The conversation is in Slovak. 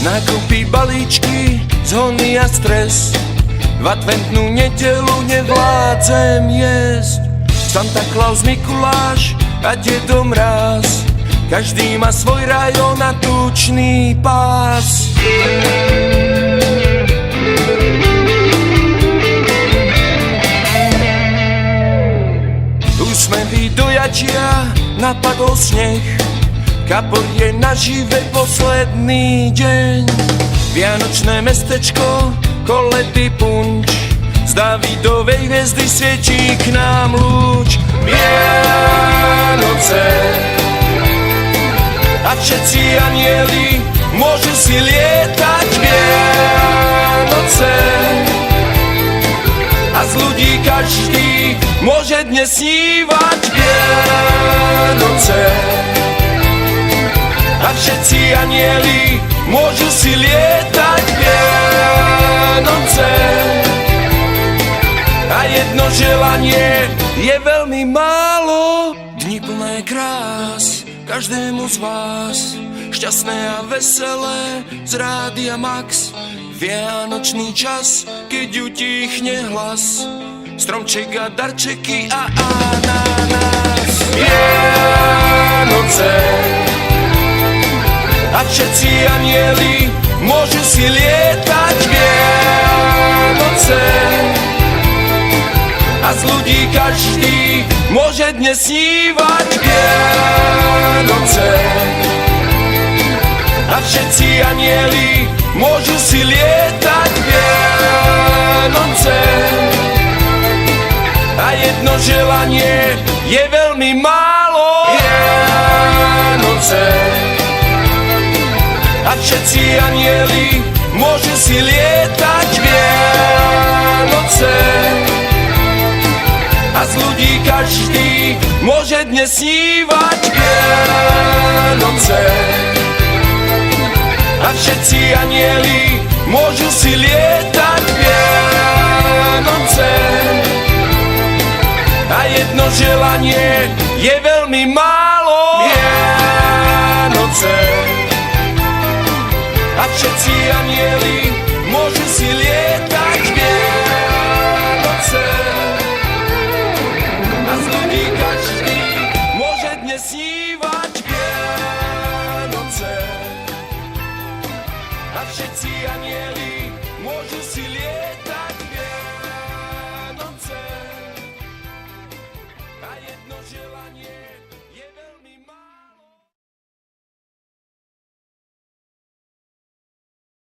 Nákupy, balíčky, zhony a stres. V adventnú nedeľu nevládzem jesť. Santa Claus, Mikuláš a Dedo Mráz, každý má svoj rajon a tučný pás. Úsmevy dojatia, napadol sneh, kapor je nažive posledný deň. Vianočné mestečko, koledy punč, z Dávidovej hviezdy svietí k nám lúč. Vianoce a všetci anjeli môžu si lietať. Vianoce a z ľudí každý môže dnes snívať. Vianoce a všetci anjeli môžu si lietať. Vianoce a jedno želanie je veľmi málo. Dni plné krás každému z vás, šťastné a veselé z Rádia Max. Vianočný čas, keď utichne hlas, stromček a darčeky a ananás. Vianoce a všetci anjeli môžu si lietať. Vianoce a z ľudí každý môže dnes snívať. Vianoce a všetci anjeli môžu si lietať. Vianoce a jedno želanie je veľmi málo. Vianoce a všetci anjeli môžu si lietať. Vianoce a z ľudí každý môže dnes snívať. Vianoce a všetci anjeli môžu si lietať. Vianoce a jedno želanie je veľmi málo. Vianoce a všetci anjeli môžu si lietať. Vianoce a z ľudí každý môže dnes snívať. Vianoce a všetci anjeli môžu si lietať. Vianoce a jedno želanie